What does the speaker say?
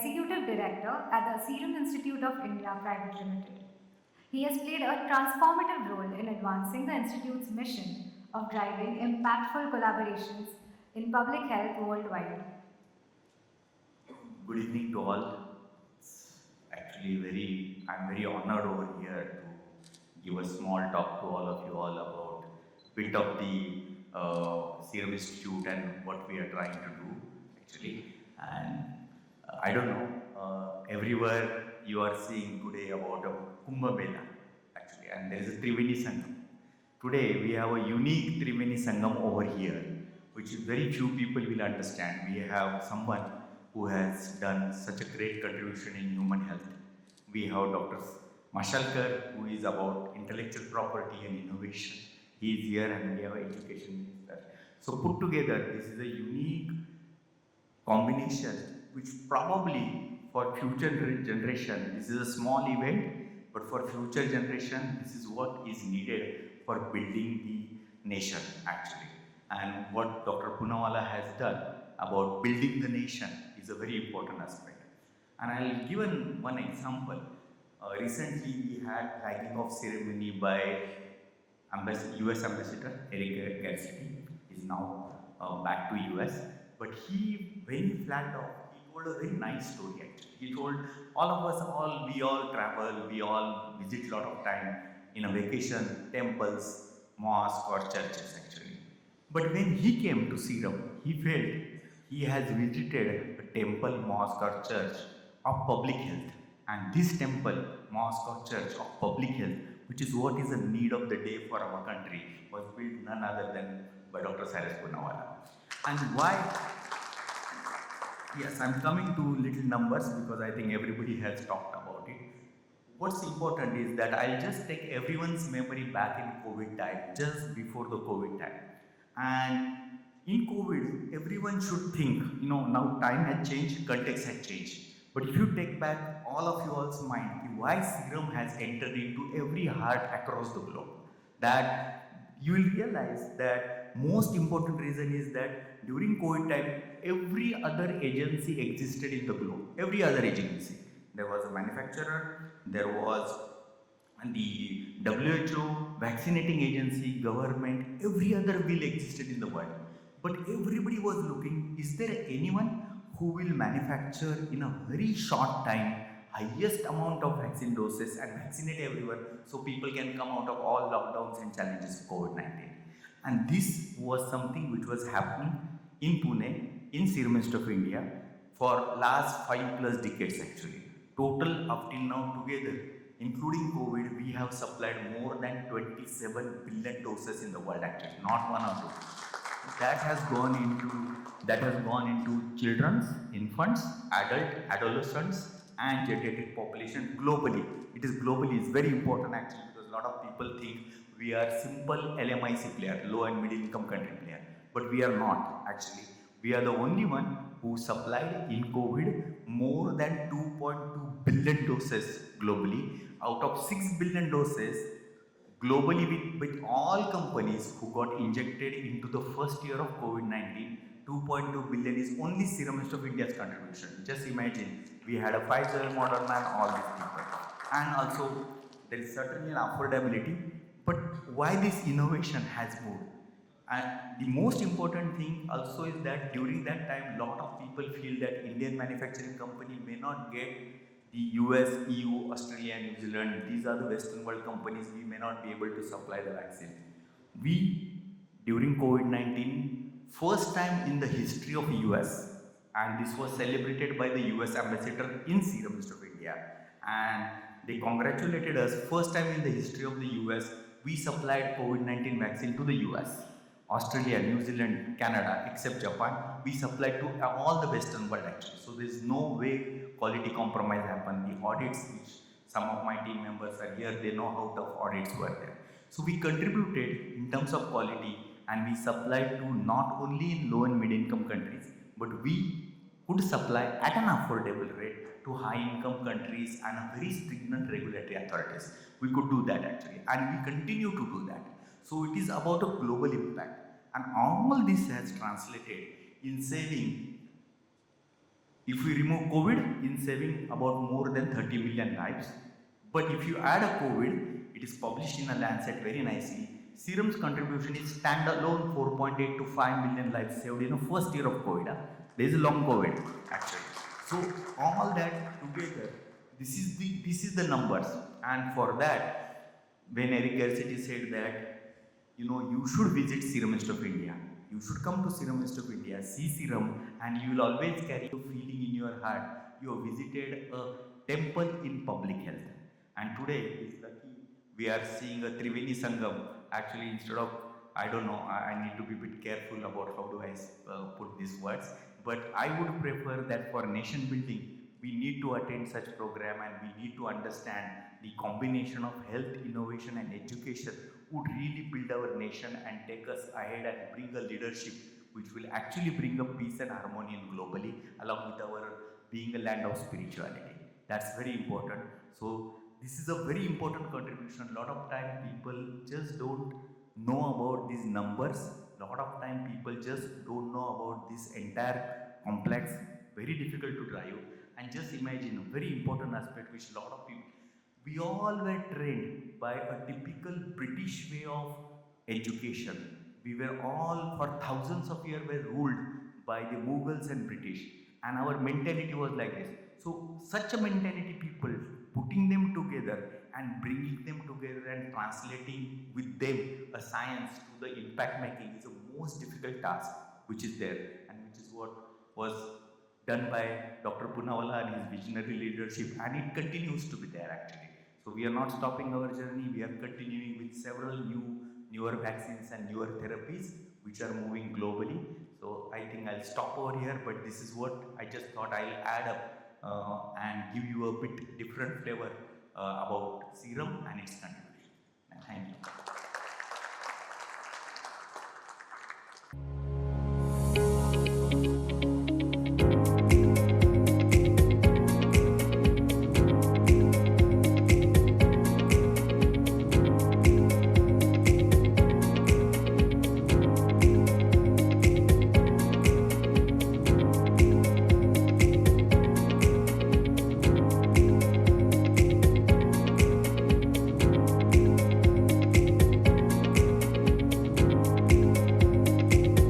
Executive Director at the Serum Institute of India Private Limited. He has played a transformative role in advancing the Institute's mission of driving impactful collaborations in public health worldwide. Good evening to all. It's actually I'm very honored over here to give a small talk to all of you all about a bit of the Serum Institute and what we are trying to do actually. And I don't know, everywhere you are seeing today about a Kumbh Mela actually, and there is a Triveni Sangam. Today we have a unique Triveni Sangam over here, which very few people will understand. We have someone who has done such a great contribution in human health. We have Dr. Mashalkar, who is about intellectual property and innovation. He is here, and we have an education minister. So put together, this is a unique combination which probably for future generation, this is a small event, but for future generation, this is what is needed for building the nation actually. And what Dr. Poonawalla has done about building the nation is a very important aspect. And I'll give one example. Recently we had flagging off ceremony by US Ambassador Eric Garcetti. Is now back to US. But when he flagged off, he told a very nice story actually. He told all of us, we all travel, we all visit a lot of time in a vacation, temples, mosques or churches actually. But when he came to Serum, he felt he has visited a temple, mosque or church of public health. And this temple, mosque or church of public health, which is what is the need of the day for our country, was built none other than by Dr. Saurabh Poonawalla. And why? Yes, I'm coming to little numbers because I think everybody has talked about it. What's important is that I'll just take everyone's memory back in COVID time, just before the COVID time. And in COVID, everyone should think, now time has changed, context has changed. But if you take back all of you all's mind, why Serum has entered into every heart across the globe, that you will realize that most important reason is that during COVID time, every other agency existed in the globe, every other agency. There was a manufacturer, there was the WHO, vaccinating agency, government, every other will existed in the world. But everybody was looking, is there anyone who will manufacture in a very short time highest amount of vaccine doses and vaccinate everyone so people can come out of all lockdowns and challenges of COVID-19. And this was something which was happening in Pune, in Serum Institute of India for last 5+ decades actually. Total up till now together, including COVID, we have supplied more than 27 billion doses in the world actually, not one or two. That has gone into children's, infants, adolescents, and geriatric population globally. It is globally, it's very important actually because a lot of people think we are simple LMIC player, low and middle income country player, but we are not actually. We are the only one who supplied in COVID more than 2.2 billion doses globally. Out of 6 billion doses, globally with all companies who got injected into the first year of COVID-19, 2.2 billion is only Serum Institute of India's contribution. Just imagine, we had a Pfizer, Moderna and all these people. And also, there is certainly an affordability, but why this innovation has moved? And the most important thing also is that during that time, a lot of people feel that Indian manufacturing company may not get the US, EU, Australia, New Zealand, these are the Western world companies, we may not be able to supply the vaccine. We, during COVID-19, first time in the history of US, and this was celebrated by the US Ambassador in Serum Institute of India, and they congratulated us, first time in the history of the US, we supplied COVID-19 vaccine to the US. Australia, New Zealand, Canada, except Japan, we supplied to all the Western world actually. So there is no way quality compromise happened. The audits, which some of my team members are here, they know how tough audits were there. So we contributed in terms of quality and we supplied to not only in low and mid income countries, but we could supply at an affordable rate to high income countries and a very stringent regulatory authorities. We could do that actually and we continue to do that. So it is about a global impact, and all this has translated in saving If we remove COVID, in saving about more than 30 million lives. But if you add a COVID, it is published in a Lancet very nicely. Serum's contribution is standalone 4.8 to 5 million lives saved in the first year of COVID. There is a long COVID actually. So all that together, this is the numbers. And for that, when Eric Garcetti said that, you should visit Serum Institute of India. You should come to Serum Institute of India, see Serum, and you will always carry a feeling in your heart. You have visited a temple in public health. And today is lucky we are seeing a Triveni Sangam. Actually, instead of, I don't know, I need to be a bit careful about how do I put these words. But I would prefer that for nation building, we need to attend such program and we need to understand the combination of health, innovation and education would really build our nation and take us ahead and bring a leadership which will actually bring a peace and harmony globally along with our being a land of spirituality. That's very important. So this is a very important contribution. A lot of time people just don't know about these numbers. A lot of time people just don't know about this entire complex, very difficult to drive. And just imagine a very important aspect which a lot of people, we all were trained by a typical British way of education. We were all for thousands of years were ruled by the Mughals and British, and our mentality was like this. So such a mentality people putting them together and bringing them together and translating with them a science to the impact making is the most difficult task which is there, and which is what was done by Dr. Poonawalla and his visionary leadership, and it continues to be there actually. So we are not stopping our journey, we are continuing with several newer vaccines and newer therapies which are moving globally. So I think I'll stop over here, but this is what I just thought I'll add up and give you a bit different flavor about serum and its contribution. Thank you.